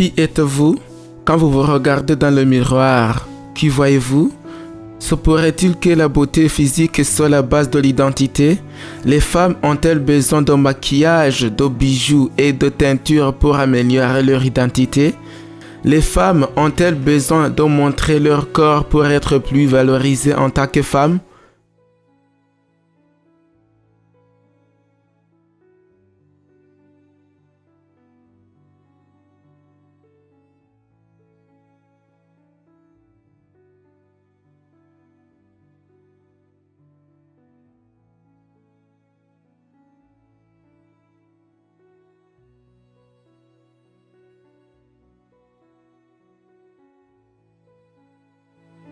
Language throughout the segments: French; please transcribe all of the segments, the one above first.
Qui êtes-vous? Quand vous vous regardez dans le miroir, qui voyez-vous? Se pourrait-il que la beauté physique soit la base de l'identité? Les femmes ont-elles besoin de maquillage, de bijoux et de teinture pour améliorer leur identité? Les femmes ont-elles besoin de montrer leur corps pour être plus valorisées en tant que femmes?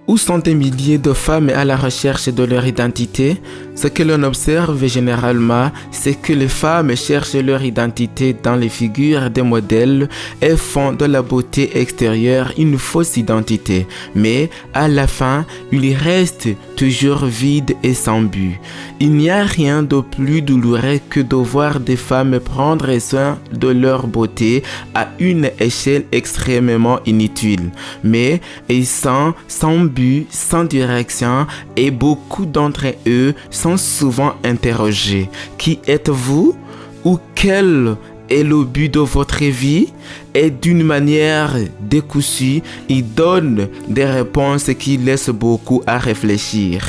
Où sont des milliers de femmes à la recherche de leur identité? Ce que l'on observe généralement, c'est que les femmes cherchent leur identité dans les figures des modèles et font de la beauté extérieure une fausse identité. Mais à la fin, il reste toujours vide et sans but. Il n'y a rien de plus douloureux que de voir des femmes prendre soin de leur beauté à une échelle extrêmement inutile. Mais ils sont sans but, sans direction, et beaucoup d'entre eux sont souvent interrogés. Qui êtes-vous? Ou quel est le but de votre vie? Et d'une manière décousue, ils donnent des réponses qui laissent beaucoup à réfléchir.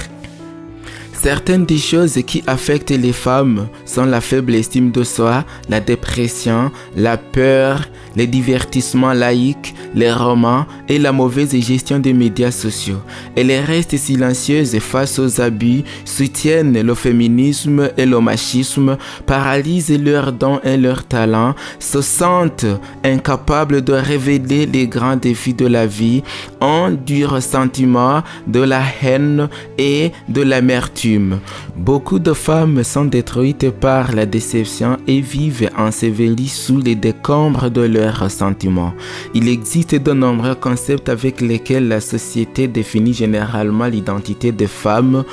Certaines des choses qui affectent les femmes sont la faible estime de soi, la dépression, la peur, les divertissements laïques, les romans et la mauvaise gestion des médias sociaux. Elles restent silencieuses face aux abus, soutiennent le féminisme et le machisme, paralysent leurs dons et leurs talents, se sentent incapables de révéler les grands défis de la vie, ont du ressentiment, de la haine et de l'amertume. Beaucoup de femmes sont détruites par la déception et vivent ensevelies sous les décombres de leurs ressentiments. Il existe de nombreux concepts avec lesquels la société définit généralement l'identité des femmes.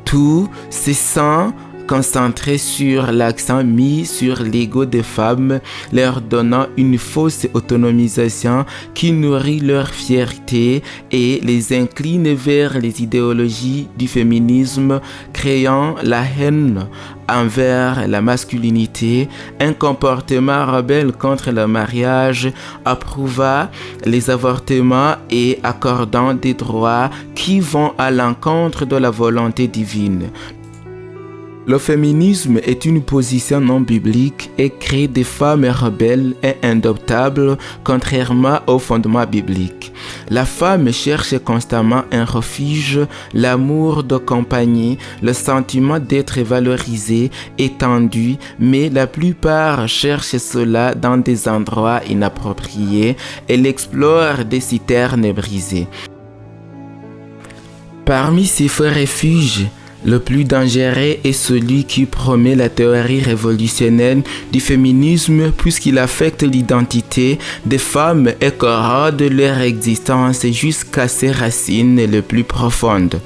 Tout se sent concentré sur l'accent mis sur l'ego des femmes, leur donnant une fausse autonomisation qui nourrit leur fierté et les incline vers les idéologies du féminisme, créant la haine envers la masculinité, un comportement rebelle contre le mariage, approuvant les avortements et accordant des droits qui vont à l'encontre de la volonté divine. Le féminisme est une position non biblique et crée des femmes rebelles et indoptables, contrairement aux fondements bibliques. La femme cherche constamment un refuge, l'amour de compagnie, le sentiment d'être valorisée, étendue, mais la plupart cherchent cela dans des endroits inappropriés. Elle explore des citernes brisées. Parmi ces faux refuges, le plus dangereux est celui qui promet la théorie révolutionnelle du féminisme puisqu'il affecte l'identité des femmes et corrode leur existence jusqu'à ses racines les plus profondes.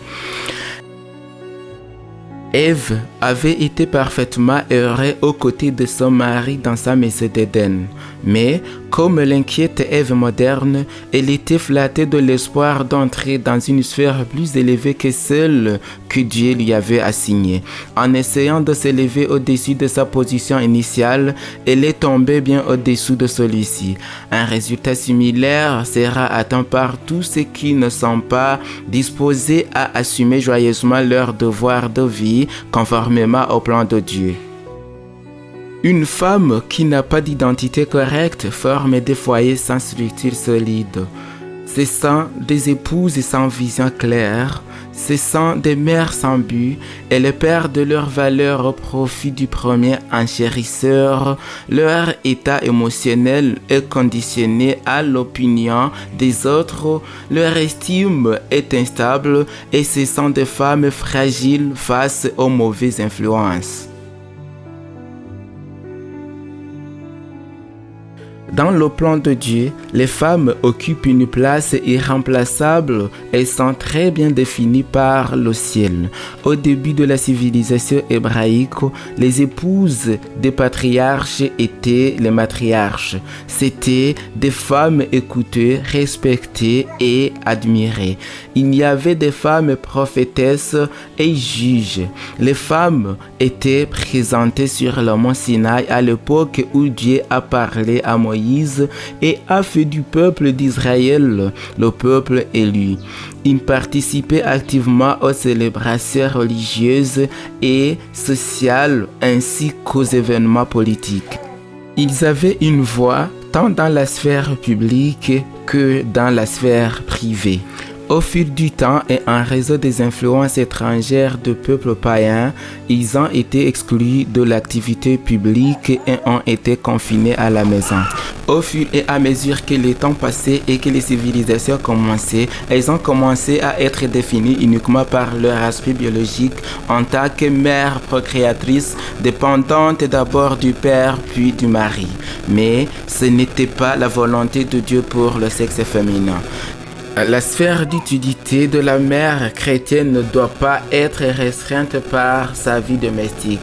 Ève avait été parfaitement heureuse aux côtés de son mari dans sa maison d'Éden. Mais, comme l'inquiète Ève moderne, elle était flattée de l'espoir d'entrer dans une sphère plus élevée que celle que Dieu lui avait assignée. En essayant de s'élever au-dessus de sa position initiale, elle est tombée bien au-dessous de celui-ci. Un résultat similaire sera atteint par tous ceux qui ne sont pas disposés à assumer joyeusement leur devoir de vie conformément au plan de Dieu. Une femme qui n'a pas d'identité correcte forme des foyers sans structure solide. Ce sont des épouses sans vision claire, ce sont des mères sans but, elles perdent leur valeur au profit du premier enchérisseur. Leur état émotionnel est conditionné à l'opinion des autres, leur estime est instable et ce sont des femmes fragiles face aux mauvaises influences. Dans le plan de Dieu, les femmes occupent une place irremplaçable et sont très bien définies par le ciel. Au début de la civilisation hébraïque, les épouses des patriarches étaient les matriarches. C'étaient des femmes écoutées, respectées et admirées. Il y avait des femmes prophétesses et juges. Les femmes étaient présentées sur le mont Sinaï à l'époque où Dieu a parlé à Moïse et a fait du peuple d'Israël le peuple élu. Ils participaient activement aux célébrations religieuses et sociales ainsi qu'aux événements politiques. Ils avaient une voix tant dans la sphère publique que dans la sphère privée. Au fil du temps et en raison des influences étrangères de peuples païens, ils ont été exclus de l'activité publique et ont été confinés à la maison. Au fur et à mesure que le temps passait et que les civilisations commençaient, elles ont commencé à être définies uniquement par leur aspect biologique en tant que mères procréatrices, dépendantes d'abord du père puis du mari. Mais ce n'était pas la volonté de Dieu pour le sexe féminin. La sphère d'utilité de la mère chrétienne ne doit pas être restreinte par sa vie domestique.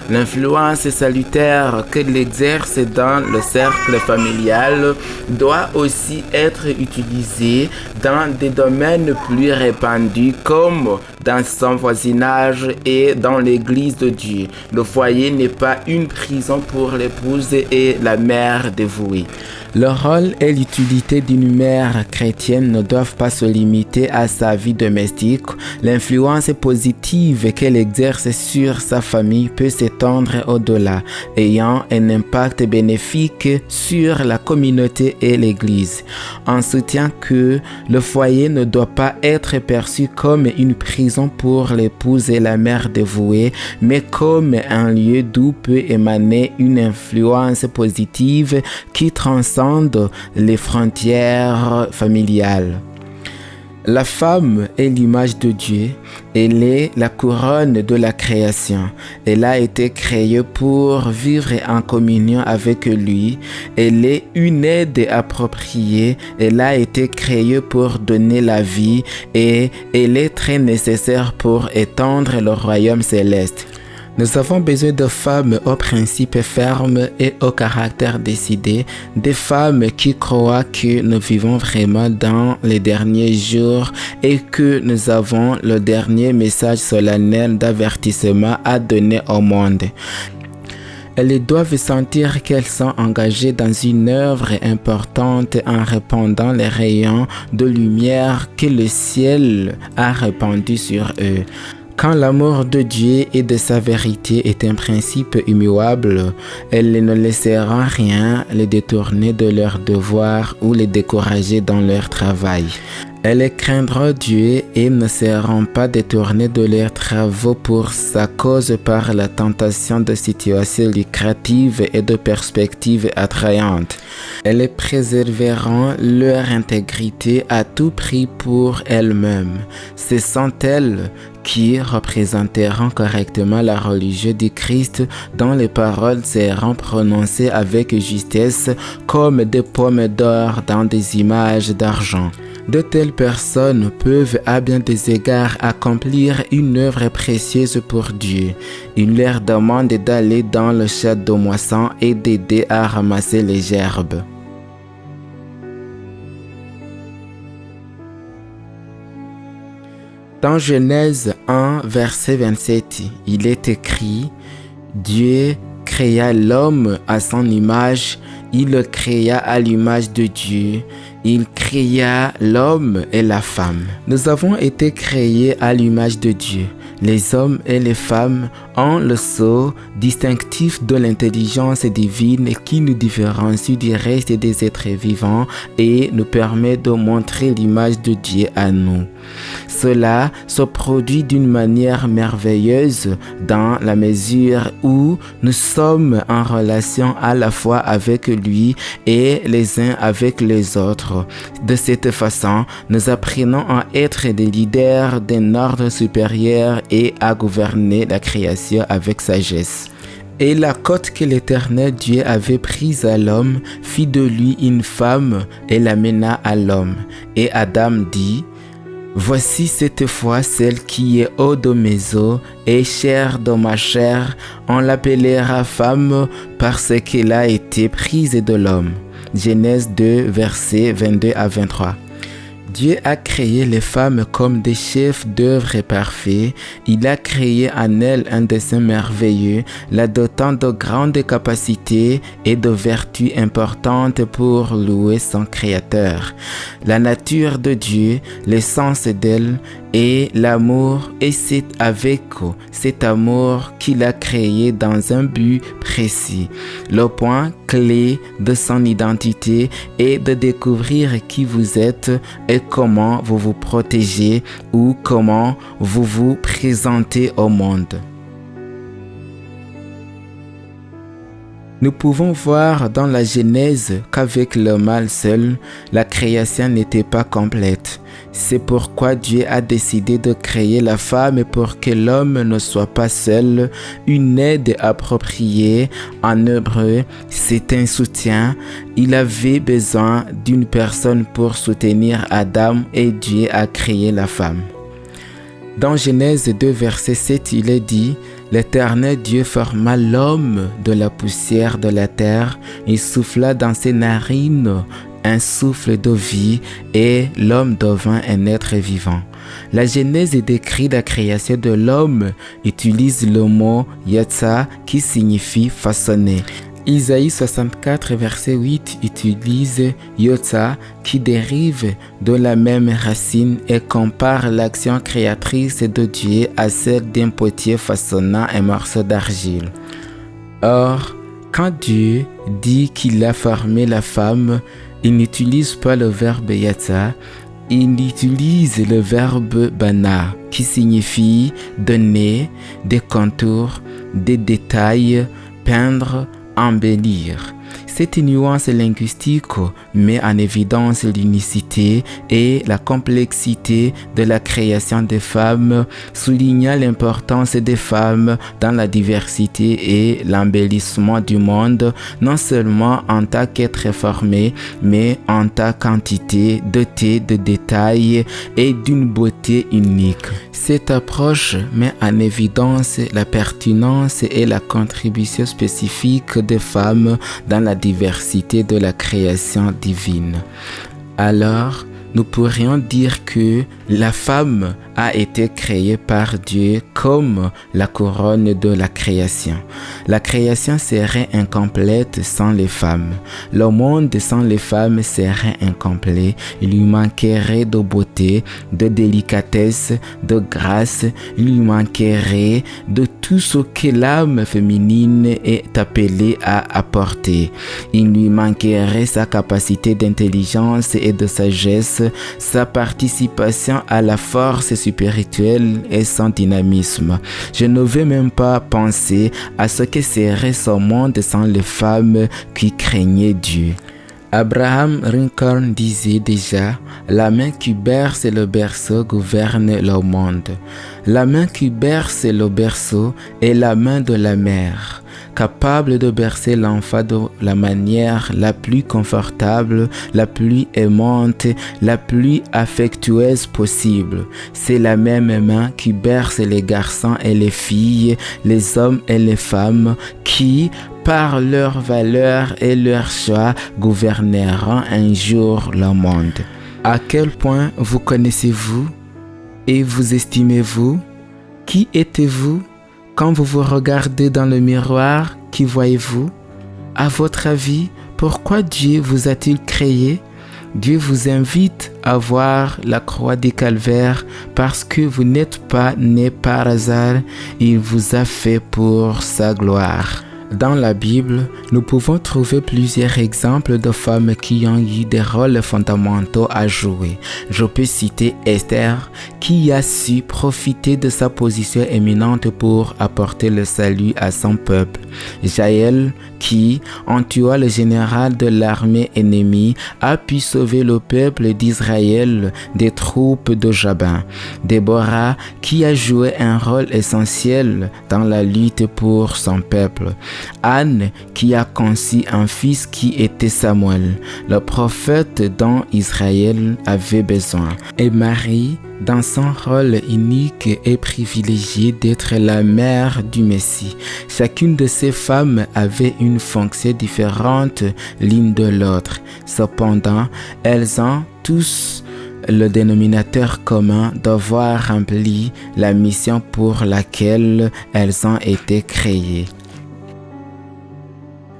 L'influence salutaire qu'elle exerce dans le cercle familial doit aussi être utilisée dans des domaines plus répandus comme dans son voisinage et dans l'église de Dieu. Le foyer n'est pas une prison pour l'épouse et la mère dévouée. Le rôle et l'utilité d'une mère chrétienne ne doivent pas se limiter à sa vie domestique. L'influence positive qu'elle exerce sur sa famille peut s'étendre au-delà, ayant un impact bénéfique sur la communauté et l'Église. On soutient que le foyer ne doit pas être perçu comme une prison pour l'épouse et la mère dévouée, mais comme un lieu d'où peut émaner une influence positive qui transcende les frontières familiales. La femme est l'image de Dieu, elle est la couronne de la création. Elle a été créée pour vivre en communion avec lui. Elle est une aide appropriée. Elle a été créée pour donner la vie et elle est très nécessaire pour étendre le royaume céleste. Nous avons besoin de femmes aux principes fermes et au caractère décidé, des femmes qui croient que nous vivons vraiment dans les derniers jours et que nous avons le dernier message solennel d'avertissement à donner au monde. Elles doivent sentir qu'elles sont engagées dans une œuvre importante en répandant les rayons de lumière que le ciel a répandus sur eux. Quand l'amour de Dieu et de sa vérité est un principe immuable, elles ne laisseront rien les détourner de leur devoir ou les décourager dans leur travail. Elles craindront Dieu et ne seront pas détournées de leurs travaux pour sa cause par la tentation de situations lucratives et de perspectives attrayantes. Elles préserveront leur intégrité à tout prix pour elles-mêmes. Ce sont elles qui représenteront correctement la religion du Christ dont les paroles seront prononcées avec justesse comme des pommes d'or dans des images d'argent. De telles personnes peuvent à bien des égards accomplir une œuvre précieuse pour Dieu. Il leur demande d'aller dans le champ de moisson et d'aider à ramasser les gerbes. Dans Genèse 1, verset 27, il est écrit « Dieu créa l'homme à son image, il le créa à l'image de Dieu. Il créa l'homme et la femme. » Nous avons été créés à l'image de Dieu. Les hommes et les femmes ont le sceau distinctif de l'intelligence divine qui nous différencie du reste des êtres vivants et nous permet de montrer l'image de Dieu à nous. Cela se produit d'une manière merveilleuse dans la mesure où nous sommes en relation à la fois avec lui et les uns avec les autres. De cette façon, nous apprenons à être des leaders d'un ordre supérieur et à gouverner la création avec sagesse. Et la côte que l'Éternel Dieu avait prise à l'homme fit de lui une femme et l'amena à l'homme. Et Adam dit: Voici cette fois celle qui est haut de mes os et chair de ma chair, on l'appellera femme parce qu'elle a été prise de l'homme. Genèse 2, versets 22 à 23. Dieu a créé les femmes comme des chefs d'œuvre parfaits. Il a créé en elles un dessein merveilleux, la dotant de grandes capacités et de vertus importantes pour louer son Créateur. La nature de Dieu, l'essence d'elle et l'amour, et c'est avec cet amour qu'il a créé dans un but précis. Le point clé de son identité est de découvrir qui vous êtes et comment vous vous protégez ou comment vous vous présentez au monde. Nous pouvons voir dans la Genèse qu'avec le mâle seul, la création n'était pas complète. C'est pourquoi Dieu a décidé de créer la femme pour que l'homme ne soit pas seul, une aide appropriée. En hébreu, c'est un soutien. Il avait besoin d'une personne pour soutenir Adam et Dieu a créé la femme. Dans Genèse 2, verset 7, il est dit: L'Éternel Dieu forma l'homme de la poussière de la terre, il souffla dans ses narines un souffle de vie et l'homme devint un être vivant. La Genèse décrit la création de l'homme, utilise le mot yatsa qui signifie façonner. Isaïe 64, verset 8 utilise yotsa qui dérive de la même racine et compare l'action créatrice de Dieu à celle d'un potier façonnant un morceau d'argile. Or, quand Dieu dit qu'il a formé la femme, il n'utilise pas le verbe yatsa, il utilise le verbe bana qui signifie donner des contours, des détails, peindre, embellir. Cette nuance linguistique met en évidence l'unicité et la complexité de la création des femmes, soulignant l'importance des femmes dans la diversité et l'embellissement du monde, non seulement en tant qu'être formé, mais en tant qu'entité dotée de détails et d'une beauté unique. Cette approche met en évidence la pertinence et la contribution spécifique des femmes dans la diversité de la création divine. Alors, nous pourrions dire que la femme a été créée par Dieu comme la couronne de la création. La création serait incomplète sans les femmes. Le monde sans les femmes serait incomplet. Il lui manquerait de beauté, de délicatesse, de grâce. Il lui manquerait de tout ce que l'âme féminine est appelée à apporter. Il lui manquerait sa capacité d'intelligence et de sagesse, sa participation à la force spirituelle et son dynamisme. Je ne veux même pas penser à ce que serait ce monde sans les femmes qui craignaient Dieu. Abraham Lincoln disait déjà: la main qui berce le berceau gouverne le monde. La main qui berce le berceau est la main de la mère, capable de bercer l'enfant de la manière la plus confortable, la plus aimante, la plus affectueuse possible. C'est la même main qui berce les garçons et les filles, les hommes et les femmes, qui, par leur valeur et leur choix, gouverneront un jour le monde. À quel point vous connaissez-vous et vous estimez-vous? Qui êtes-vous? Quand vous vous regardez dans le miroir, qui voyez-vous? À votre avis, pourquoi Dieu vous a-t-il créé? Dieu vous invite à voir la croix du calvaire parce que vous n'êtes pas né par hasard, il vous a fait pour sa gloire. Dans la Bible, nous pouvons trouver plusieurs exemples de femmes qui ont eu des rôles fondamentaux à jouer. Je peux citer Esther, qui a su profiter de sa position éminente pour apporter le salut à son peuple. Jaël, qui, en tuant le général de l'armée ennemie, a pu sauver le peuple d'Israël des troupes de Jabin. Déborah, qui a joué un rôle essentiel dans la lutte pour son peuple. Anne, qui a conçu un fils qui était Samuel, le prophète dont Israël avait besoin. Et Marie, dans son rôle unique et privilégié d'être la mère du Messie. Chacune de ces femmes avait une fonction différente l'une de l'autre. Cependant, elles ont tous le dénominateur commun d'avoir rempli la mission pour laquelle elles ont été créées.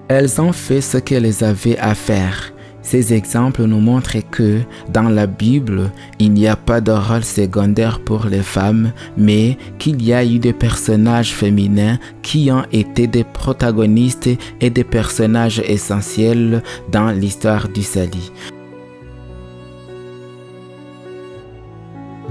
Elles ont fait ce qu'elles avaient à faire. Ces exemples nous montrent que dans la Bible, il n'y a pas de rôle secondaire pour les femmes, mais qu'il y a eu des personnages féminins qui ont été des protagonistes et des personnages essentiels dans l'histoire du salut.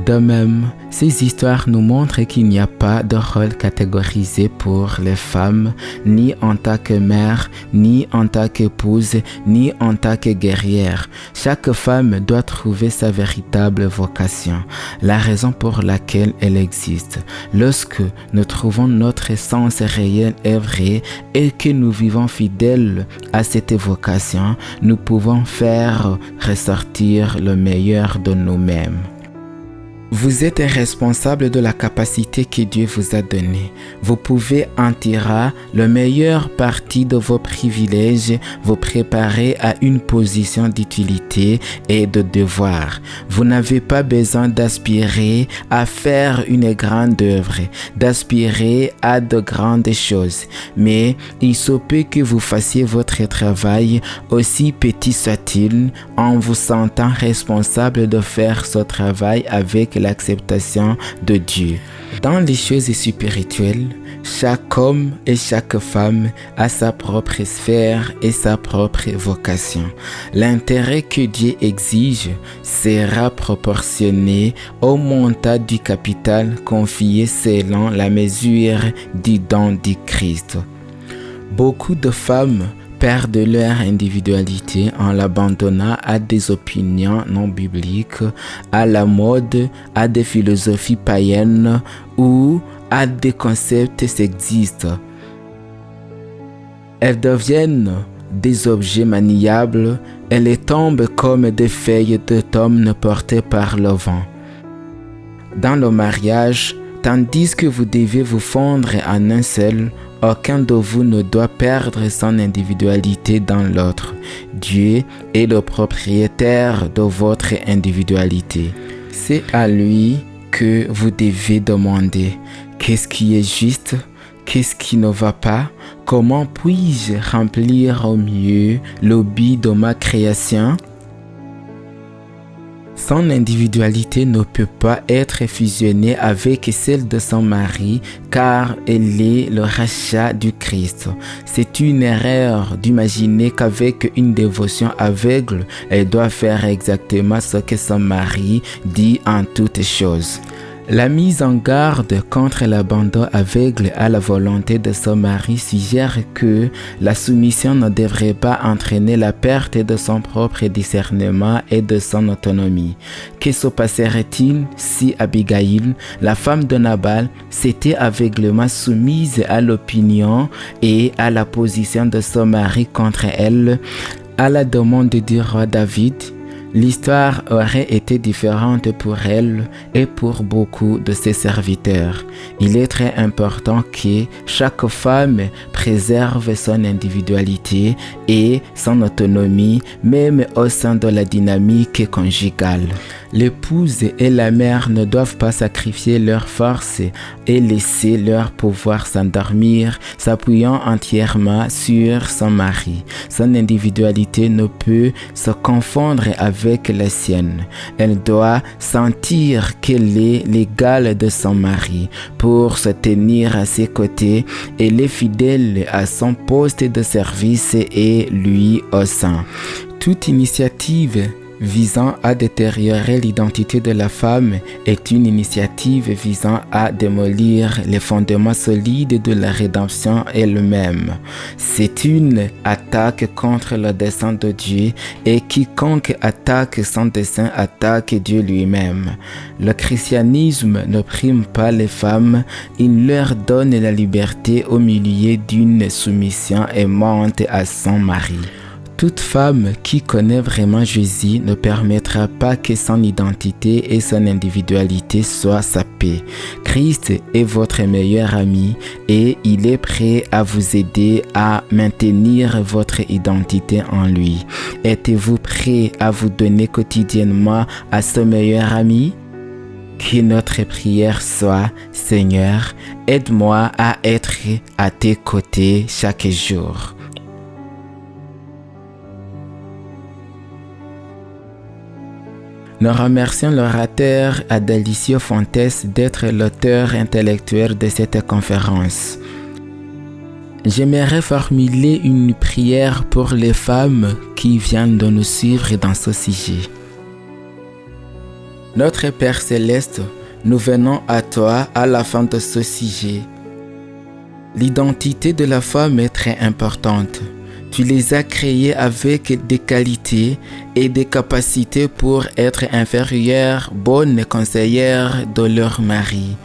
De même, ces histoires nous montrent qu'il n'y a pas de rôle catégorisé pour les femmes, ni en tant que mère, ni en tant qu'épouse, ni en tant que guerrière. Chaque femme doit trouver sa véritable vocation, la raison pour laquelle elle existe. Lorsque nous trouvons notre essence réelle et vraie et que nous vivons fidèles à cette vocation, nous pouvons faire ressortir le meilleur de nous-mêmes. Vous êtes responsable de la capacité que Dieu vous a donnée. Vous pouvez en tirer le meilleur parti de vos privilèges, vous préparer à une position d'utilité et de devoir. Vous n'avez pas besoin d'aspirer à faire une grande œuvre, d'aspirer à de grandes choses, mais il se peut que vous fassiez votre travail, aussi petit soit-il, en vous sentant responsable de faire ce travail avec l'acceptation de Dieu. Dans les choses spirituelles, chaque homme et chaque femme a sa propre sphère et sa propre vocation. L'intérêt que Dieu exige sera proportionné au montant du capital confié selon la mesure du don du Christ. Beaucoup de femmes perdent leur individualité en l'abandonnant à des opinions non bibliques, à la mode, à des philosophies païennes ou à des concepts sexistes. Elles deviennent des objets maniables, elles tombent comme des feuilles d'automne portées par le vent. Dans le mariage, tandis que vous devez vous fondre en un seul, aucun de vous ne doit perdre son individualité dans l'autre. Dieu est le propriétaire de votre individualité. C'est à lui que vous devez demander qu'est-ce qui est juste, qu'est-ce qui ne va pas, comment puis-je remplir au mieux le but de ma création. Son individualité ne peut pas être fusionnée avec celle de son mari car elle est le rachat du Christ. C'est une erreur d'imaginer qu'avec une dévotion aveugle, elle doit faire exactement ce que son mari dit en toutes choses. La mise en garde contre l'abandon aveugle à la volonté de son mari suggère que la soumission ne devrait pas entraîner la perte de son propre discernement et de son autonomie. Que se passerait-il si Abigail, la femme de Nabal, s'était aveuglément soumise à l'opinion et à la position de son mari contre elle, à la demande du roi David? L'histoire aurait été différente pour elle et pour beaucoup de ses serviteurs. Il est très important que chaque femme préserve son individualité et son autonomie, même au sein de la dynamique conjugale. L'épouse et la mère ne doivent pas sacrifier leur force et laisser leur pouvoir s'endormir, s'appuyant entièrement sur son mari. Son individualité ne peut se confondre avec la sienne. Elle doit sentir qu'elle est l'égale de son mari. Pour se tenir à ses côtés, elle est fidèle à son poste de service et lui au sein. Toute initiative visant à détériorer l'identité de la femme est une initiative visant à démolir les fondements solides de la rédemption elle-même. C'est une attaque contre le dessein de Dieu et quiconque attaque son dessein attaque Dieu lui-même. Le christianisme ne prime pas les femmes, il leur donne la liberté au milieu d'une soumission aimante à son mari. Toute femme qui connaît vraiment Jésus ne permettra pas que son identité et son individualité soient sapées. Christ est votre meilleur ami et il est prêt à vous aider à maintenir votre identité en lui. Êtes-vous prêt à vous donner quotidiennement à ce meilleur ami? Que notre prière soit, Seigneur, aide-moi à être à tes côtés chaque jour. Nous remercions l'orateur Adalicio Fontes d'être l'auteur intellectuel de cette conférence. J'aimerais formuler une prière pour les femmes qui viennent de nous suivre dans ce sujet. Notre Père Céleste, nous venons à toi à la fin de ce sujet. L'identité de la femme est très importante. Tu les as créées avec des qualités et des capacités pour être inférieures, bonnes conseillères de leur mari.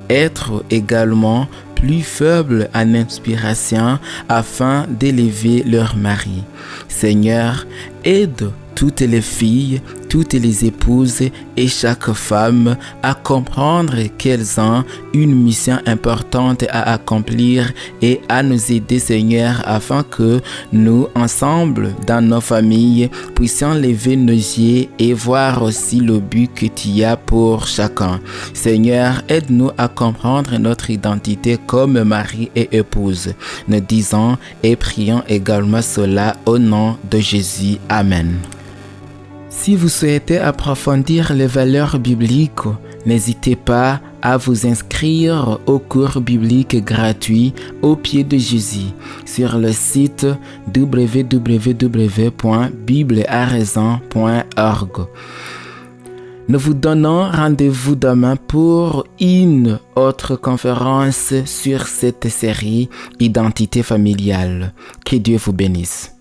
Être également plus faibles en inspiration afin d'élever leur mari. Seigneur, aide toutes les filles, toutes les épouses et chaque femme à comprendre qu'elles ont une mission importante à accomplir et à nous aider, Seigneur, afin que nous, ensemble, dans nos familles, puissions lever nos yeux et voir aussi le but que tu as pour chacun. Seigneur, aide-nous à comprendre notre identité comme mari et épouse. Nous disons et prions également cela au nom de Jésus. Amen. Si vous souhaitez approfondir les valeurs bibliques, n'hésitez pas à vous inscrire au cours biblique gratuit au pied de Jésus sur le site www.biblearaison.org. Nous vous donnons rendez-vous demain pour une autre conférence sur cette série Identité familiale. Que Dieu vous bénisse.